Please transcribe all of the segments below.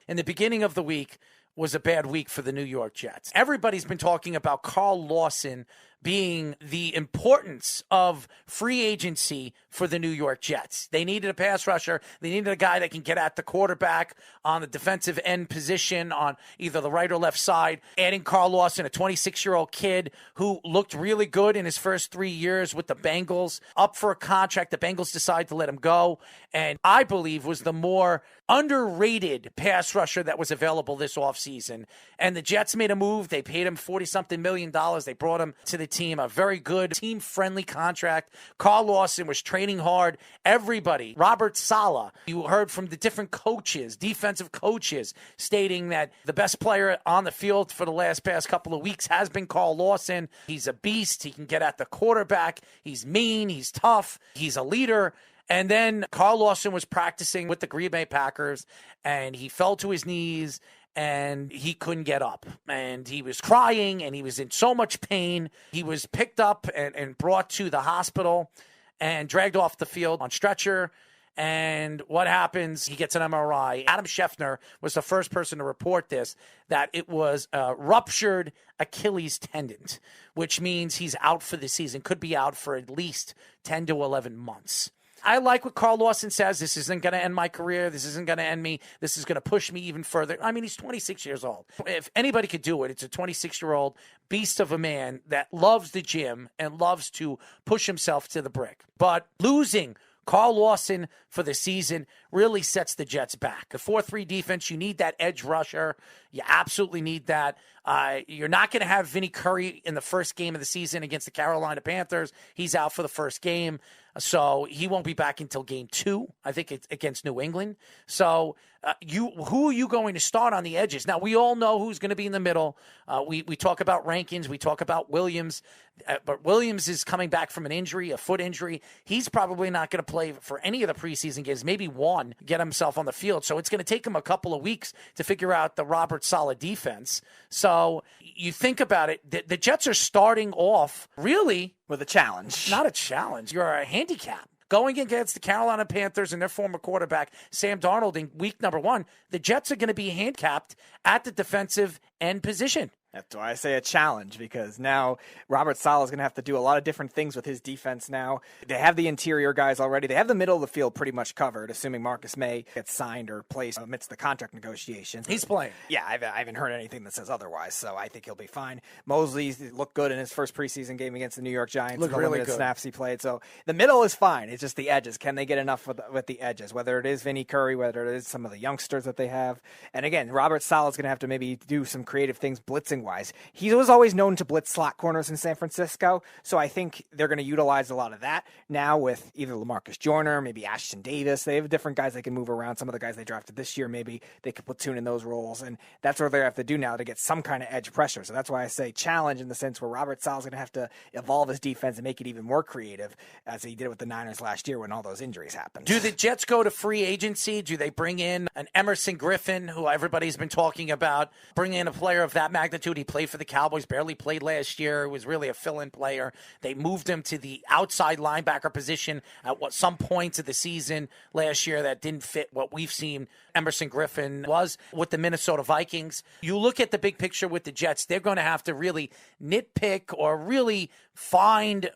in the beginning of the week was a bad week for the New York Jets. Everybody's been talking about Carl Lawson being the importance of free agency for the New York Jets. They needed a pass rusher. They needed a guy that can get at the quarterback on the defensive end position on either the right or left side. Adding Carl Lawson, a 26-year-old kid who looked really good in his first 3 years with the Bengals, up for a contract. The Bengals decided to let him go, and I believe was the more underrated pass rusher that was available this offseason. And the Jets made a move. They paid him $40-something million. They brought him to the team, a very good team-friendly contract. Carl Lawson was training hard. Everybody, Robert Saleh, you heard from the different coaches, defensive coaches, stating that the best player on the field for the past couple of weeks has been Carl Lawson. He's a beast. He can get at the quarterback. He's mean. He's tough. He's a leader. And then Carl Lawson was practicing with the Green Bay Packers, and he fell to his knees, and he couldn't get up. And he was crying, and he was in so much pain. He was picked up and brought to the hospital and dragged off the field on stretcher. And what happens? He gets an MRI. Adam Schefter was the first person to report this, that it was a ruptured Achilles tendon, which means he's out for the season, could be out for at least 10 to 11 months. I like what Carl Lawson says. This isn't going to end my career. This isn't going to end me. This is going to push me even further. I mean, he's 26 years old. If anybody could do it, it's a 26-year-old beast of a man that loves the gym and loves to push himself to the brick. But losing Carl Lawson for the season really sets the Jets back. A 4-3 defense, you need that edge rusher. You absolutely need that. You're not going to have Vinny Curry in the first game of the season against the Carolina Panthers. He's out for the first game, so he won't be back until game 2, I think it's against New England. So who are you going to start on the edges? Now, we all know who's going to be in the middle. We talk about Rankins. We talk about Williams. But Williams is coming back from an injury, a foot injury. He's probably not going to play for any of the preseason games, maybe one, get himself on the field. So it's going to take him a couple of weeks to figure out the Robert Saleh defense. So you think about it, the Jets are starting off really with a challenge. Not a challenge. You're a handicap. Going against the Carolina Panthers and their former quarterback, Sam Darnold, in week number 1, the Jets are going to be handicapped at the defensive end position. That's why I say a challenge, because now Robert Saleh is going to have to do a lot of different things with his defense now. They have the interior guys already. They have the middle of the field pretty much covered, assuming Marcus May gets signed or placed amidst the contract negotiations. He's playing. Yeah, I haven't heard anything that says otherwise, so I think he'll be fine. Mosley looked good in his first preseason game against the New York Giants. Looked really good. Snaps he played. So the middle is fine. It's just the edges. Can they get enough with the edges? Whether it is Vinny Curry, whether it is some of the youngsters that they have. And again, Robert Saleh is going to have to maybe do some creative things blitzing-wise. He was always known to blitz slot corners in San Francisco, so I think they're going to utilize a lot of that now with either LaMarcus Joyner, maybe Ashton Davis. They have different guys they can move around. Some of the guys they drafted this year, maybe they could platoon in those roles, and that's what they have to do now to get some kind of edge pressure. So that's why I say challenge in the sense where Robert Saleh is going to have to evolve his defense and make it even more creative, as he did with the Niners last year when all those injuries happened. Do the Jets go to free agency? Do they bring in an Emerson Griffin, who everybody's been talking about, bring in a player of that magnitude? He played for the Cowboys, barely played last year, was really a fill-in player. They moved him to the outside linebacker position at some points of the season last year that didn't fit what we've seen Emerson Griffin was with the Minnesota Vikings. You look at the big picture with the Jets, they're going to have to really nitpick or really find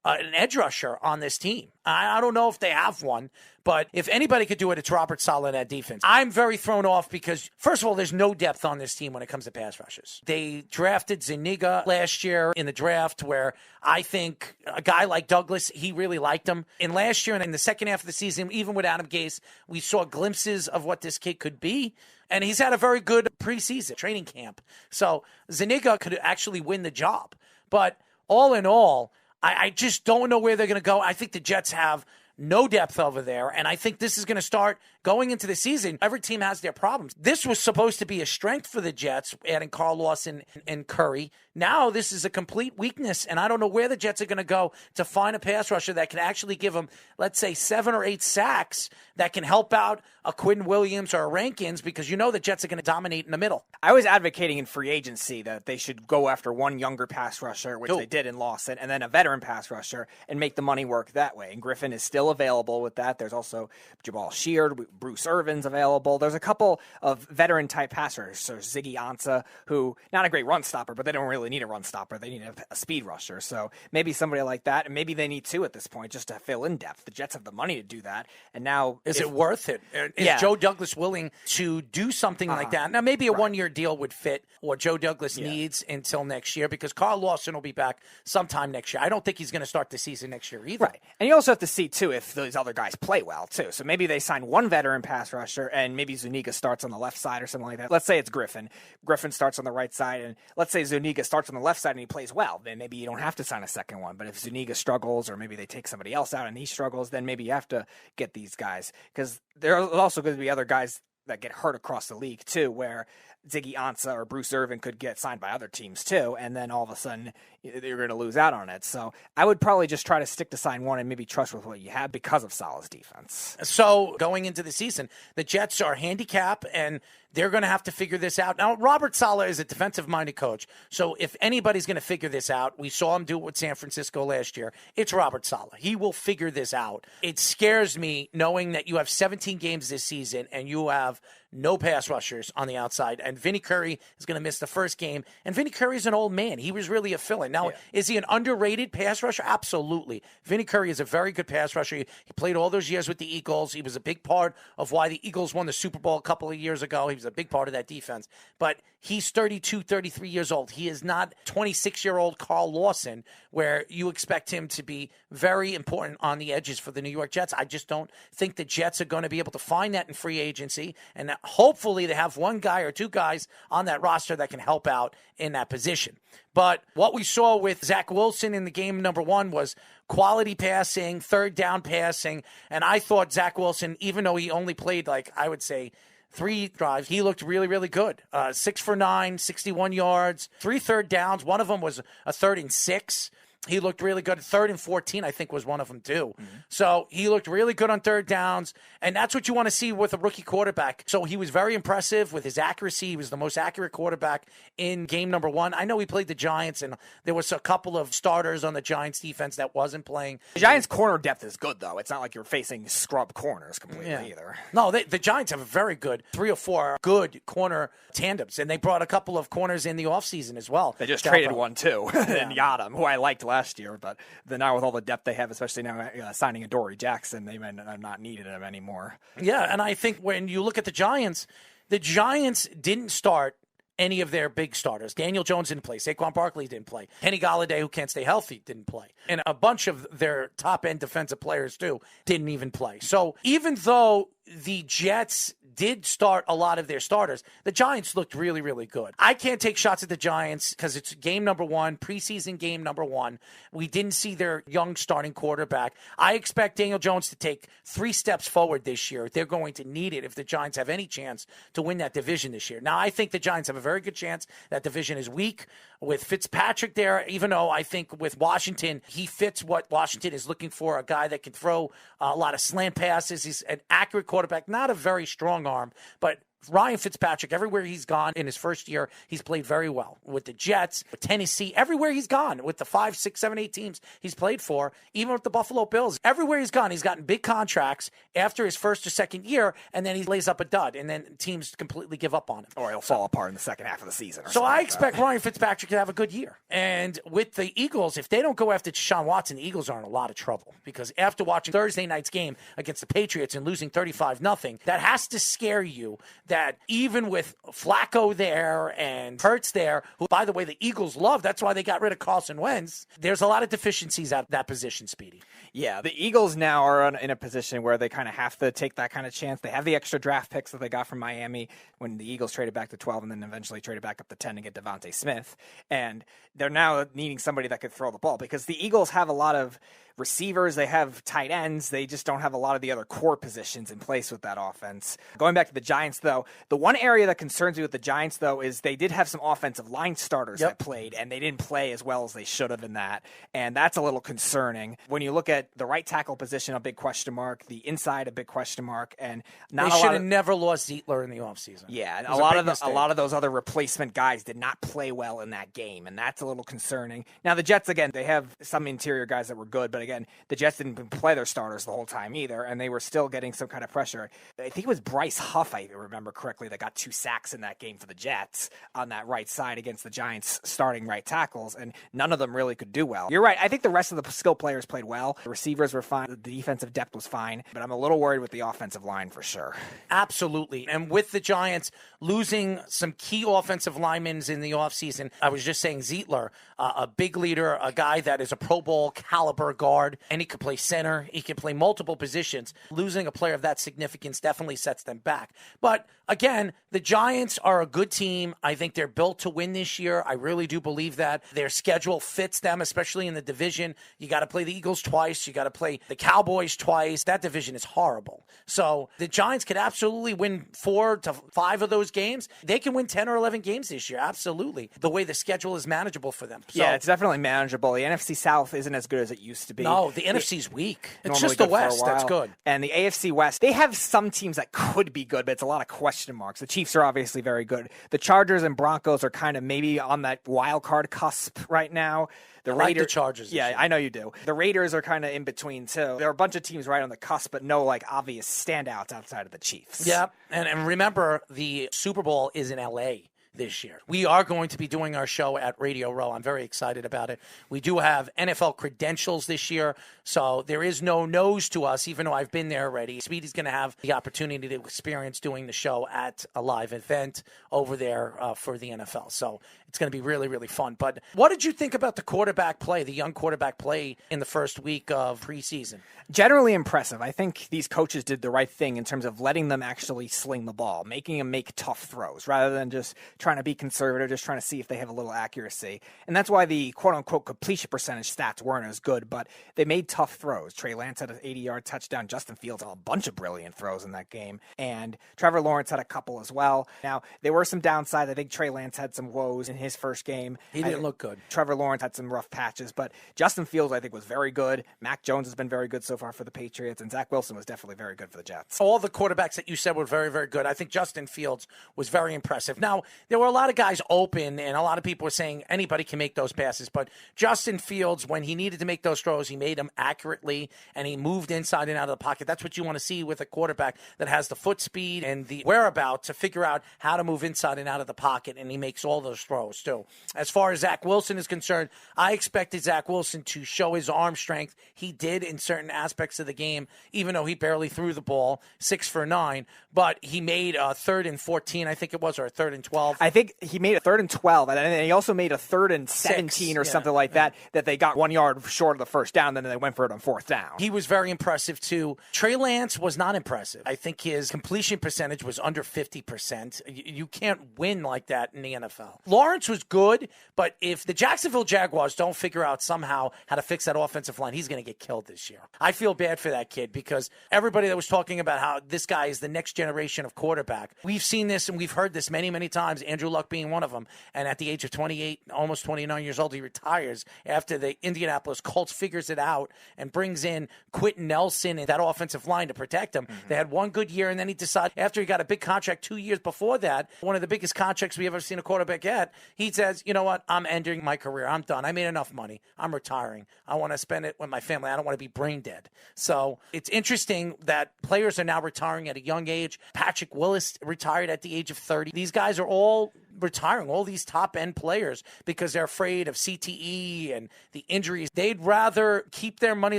an edge rusher on this team. I don't know if they have one, but if anybody could do it, it's Robert Saleh in that defense. I'm very thrown off because, first of all, there's no depth on this team when it comes to pass rushes. They drafted Zuniga last year in the draft, where I think a guy like Douglas, he really liked him. And last year and in the second half of the season, even with Adam Gase, we saw glimpses of what this kid could be. And he's had a very good preseason training camp. So Zuniga could actually win the job. But all in all, I just don't know where they're going to go. I think the Jets have no depth over there, and I think this is going to start going into the season. Every team has their problems. This was supposed to be a strength for the Jets, adding Carl Lawson and Curry. Now this is a complete weakness, and I don't know where the Jets are going to go to find a pass rusher that can actually give them, let's say, 7 or 8 sacks that can help out a Quinn Williams or a Rankins, because you know the Jets are going to dominate in the middle. I was advocating in free agency that they should go after one younger pass rusher, which they did in Lawson, and then a veteran pass rusher and make the money work that way. And Griffin is still still available with that. There's also Jabal Sheard, Bruce Irvin's available. There's a couple of veteran-type passers. So Ziggy Ansah, who, not a great run stopper, but they don't really need a run stopper. They need a speed rusher. So maybe somebody like that, and maybe they need two at this point just to fill in depth. The Jets have the money to do that. And now... Is it worth it? Is Joe Douglas willing to do something like that? Now, maybe a one-year deal would fit what Joe Douglas needs until next year, because Carl Lawson will be back sometime next year. I don't think he's going to start the season next year either. Right. And you also have to see, too, if those other guys play well, too. So maybe they sign one veteran pass rusher, and maybe Zuniga starts on the left side or something like that. Let's say it's Griffin. Griffin starts on the right side, and let's say Zuniga starts on the left side and he plays well. Then maybe you don't have to sign a second one. But if Zuniga struggles, or maybe they take somebody else out and he struggles, then maybe you have to get these guys. Because there are also going to be other guys that get hurt across the league, too, where Ziggy Ansah or Bruce Irvin could get signed by other teams too, and then all of a sudden you're going to lose out on it. So I would probably just try to stick to sign one and maybe trust with what you have because of Salah's defense. So going into the season, the Jets are handicapped, and they're going to have to figure this out. Now, Robert Saleh is a defensive-minded coach, so if anybody's going to figure this out, we saw him do it with San Francisco last year, it's Robert Saleh. He will figure this out. It scares me knowing that you have 17 games this season and you have no pass rushers on the outside, and Vinny Curry is going to miss the first game, and Vinny Curry is an old man. He was really a fill-in. Now, is he an underrated pass rusher? Absolutely. Vinny Curry is a very good pass rusher. He played all those years with the Eagles. He was a big part of why the Eagles won the Super Bowl a couple of years ago. He was a big part of that defense. But he's 32, 33 years old. He is not 26-year-old Carl Lawson, where you expect him to be very important on the edges for the New York Jets. I just don't think the Jets are going to be able to find that in free agency, and hopefully they have one guy or two guys on that roster that can help out in that position. But what we saw with Zach Wilson in the game number one was quality passing, third down passing, and I thought Zach Wilson, even though he only played, I would say, 3 drives, he looked really, really good. 6 for 9, 61 yards, 3 third downs. One of them was a 3rd and 6. He looked really good. 3rd and 14, I think, was one of them, too. Mm-hmm. So he looked really good on third downs, and that's what you want to see with a rookie quarterback. So he was very impressive with his accuracy. He was the most accurate quarterback in game number one. I know he played the Giants, and there was a couple of starters on the Giants defense that wasn't playing. The Giants' corner depth is good, though. It's not like you're facing scrub corners completely either. No, the Giants have a very good 3 or 4 good corner tandems, and they brought a couple of corners in the offseason as well. They just traded one, too, and Yadam, who I liked last year, but now with all the depth they have, especially now signing Adoree Jackson, they might not need him anymore. Yeah, and I think when you look at the Giants didn't start any of their big starters. Daniel Jones didn't play. Saquon Barkley didn't play. Kenny Golladay, who can't stay healthy, didn't play. And a bunch of their top-end defensive players, too, didn't even play. So even though the Jets did start a lot of their starters, the Giants looked really, really good. I can't take shots at the Giants because it's game number one, preseason game number one. We didn't see their young starting quarterback. I expect Daniel Jones to take 3 steps forward this year. They're going to need it if the Giants have any chance to win that division this year. Now, I think the Giants have a very good chance. That division is weak with Fitzpatrick there, even though I think with Washington, he fits what Washington is looking for, a guy that can throw a lot of slant passes. He's an accurate quarterback, not a very strong arm, but Ryan Fitzpatrick, everywhere he's gone in his first year, he's played very well. With the Jets, with Tennessee, everywhere he's gone, with the 5, 6, 7, 8 teams he's played for, even with the Buffalo Bills, everywhere he's gone, he's gotten big contracts after his first or second year, and then he lays up a dud, and then teams completely give up on him. Or he'll fall apart in the second half of the season. So I expect Ryan Fitzpatrick to have a good year. And with the Eagles, if they don't go after Deshaun Watson, the Eagles are in a lot of trouble. Because after watching Thursday night's game against the Patriots and losing 35-0, that has to scare you that even with Flacco there and Hurts there, who, by the way, the Eagles love, that's why they got rid of Carson Wentz, there's a lot of deficiencies at that position, Speedy. Yeah, the Eagles now are in a position where they kind of have to take that kind of chance. They have the extra draft picks that they got from Miami when the Eagles traded back to 12 and then eventually traded back up to 10 to get Devontae Smith. And they're now needing somebody that could throw the ball because the Eagles have a lot of receivers, they have tight ends, they just don't have a lot of the other core positions in place with that offense. Going back to the Giants, though, the one area that concerns me with the Giants, though, is they did have some offensive line starters that played, and they didn't play as well as they should have in that, and that's a little concerning. When you look at the right tackle position, a big question mark, the inside, a big question mark, and they should have never lost Zeitler in the offseason. Yeah, and a lot of those other replacement guys did not play well in that game, and that's a little concerning. Now, the Jets, again, they have some interior guys that were good, but again, again, the Jets didn't play their starters the whole time either, and they were still getting some kind of pressure. I think it was Bryce Huff, I remember correctly, that got 2 sacks in that game for the Jets on that right side against the Giants starting right tackles, and none of them really could do well. You're right. I think the rest of the skill players played well. The receivers were fine. The defensive depth was fine, but I'm a little worried with the offensive line for sure. Absolutely. And with the Giants losing some key offensive linemen in the offseason, I was just saying Zietler, a big leader, a guy that is a Pro Bowl caliber guard, and he could play center. He can play multiple positions. Losing a player of that significance definitely sets them back. But again, the Giants are a good team. I think they're built to win this year. I really do believe that. Their schedule fits them, especially in the division. You got to play the Eagles twice. You got to play the Cowboys twice. That division is horrible. So the Giants could absolutely win 4 to 5 of those games. They can win 10 or 11 games this year. Absolutely. The way the schedule is manageable for them. So, yeah, it's definitely manageable. The NFC South isn't as good as it used to be. No, the NFC's weak. It's Normally just the good for a West while. that's good. And the AFC West, they have some teams that could be good, but it's a lot of question marks. The Chiefs are obviously very good. The Chargers and Broncos are kind of maybe on that wild card cusp right now. I like the Chargers. Yeah, I know you do. The Raiders are kind of in between, too. There are a bunch of teams right on the cusp, but no obvious standouts outside of the Chiefs. Yeah, and remember, the Super Bowl is in L.A. this year. We are going to be doing our show at Radio Row. I'm very excited about it. We do have NFL credentials this year, so there is no nose to us, even though I've been there already. Speedy's going to have the opportunity to experience doing the show at a live event over there for the NFL. So it's going to be really, really fun. But what did you think about the quarterback play, the young quarterback play in the first week of preseason? Generally impressive. I think these coaches did the right thing in terms of letting them actually sling the ball, making them make tough throws rather than just trying to be conservative, just trying to see if they have a little accuracy. And that's why the quote-unquote completion percentage stats weren't as good, but they made tough throws. Trey Lance had an 80-yard touchdown. Justin Fields had a bunch of brilliant throws in that game. And Trevor Lawrence had a couple as well. Now, there were some downsides. I think Trey Lance had some woes in his first game. He didn't look good. Trevor Lawrence had some rough patches, but Justin Fields, I think, was very good. Mac Jones has been very good so far for the Patriots, and Zach Wilson was definitely very good for the Jets. All the quarterbacks that you said were very, very good. I think Justin Fields was very impressive. Now, there were a lot of guys open, and a lot of people were saying anybody can make those passes, but Justin Fields, when he needed to make those throws, he made them accurately, and he moved inside and out of the pocket. That's what you want to see with a quarterback that has the foot speed and the whereabouts to figure out how to move inside and out of the pocket, and he makes all those throws, too. As far as Zach Wilson is concerned, I expected Zach Wilson to show his arm strength. He did in certain aspects of the game, even though he barely threw the ball, 6 for 9, but he made a 3rd and 14, I think it was, or a 3rd and 12. I think he made a 3rd and 12, and then he also made a 3rd and 17 or something like that they got 1 yard short of the first down, then they went for it on 4th down. He was very impressive, too. Trey Lance was not impressive. I think his completion percentage was under 50%. You can't win like that in the NFL. Lawrence was good, but if the Jacksonville Jaguars don't figure out somehow how to fix that offensive line, he's going to get killed this year. I feel bad for that kid because everybody that was talking about how this guy is the next generation of quarterback, we've seen this and we've heard this many, many times, Andrew Luck being one of them. And at the age of 28, almost 29 years old, he retires after the Indianapolis Colts figures it out and brings in Quentin Nelson and that offensive line to protect him. They had one good year, and then he decided, after he got a big contract 2 years before that, one of the biggest contracts we ever seen a quarterback get, he says, you know what, I'm ending my career. I'm done. I made enough money. I'm retiring. I want to spend it with my family. I don't want to be brain dead. So it's interesting that players are now retiring at a young age. Patrick Willis retired at the age of 30. These guys are all retiring, all these top-end players, because they're afraid of CTE and the injuries. They'd rather keep their money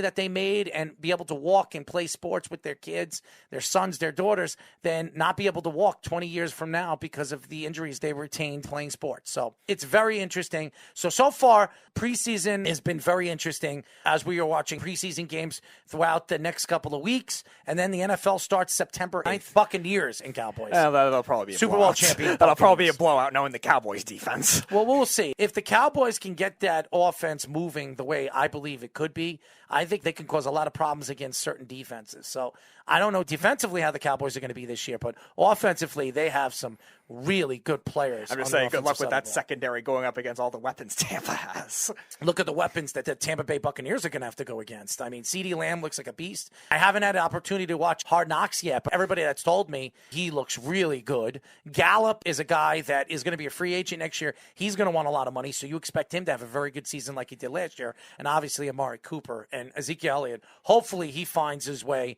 that they made and be able to walk and play sports with their kids, their sons, their daughters, than not be able to walk 20 years from now because of the injuries they retained playing sports. So it's very interesting. So far, preseason has been very interesting as we are watching preseason games throughout the next couple of weeks, and then the NFL starts September 9th. Buccaneers and Cowboys. That'll probably be a Super Bowl champion. That'll probably be a blowout knowing the Cowboys defense. Well, we'll see. If the Cowboys can get that offense moving the way I believe it could be, I think they can cause a lot of problems against certain defenses. So I don't know defensively how the Cowboys are going to be this year, but offensively, they have some really good players. I'm just saying, good luck with that secondary going up against all the weapons Tampa has. Look at the weapons that the Tampa Bay Buccaneers are going to have to go against. I mean, CeeDee Lamb looks like a beast. I haven't had an opportunity to watch Hard Knocks yet, but everybody that's told me he looks really good. Gallup is a guy that is going to be a free agent next year. He's going to want a lot of money, so you expect him to have a very good season like he did last year. And obviously, Amari Cooper and Ezekiel Elliott, hopefully he finds his way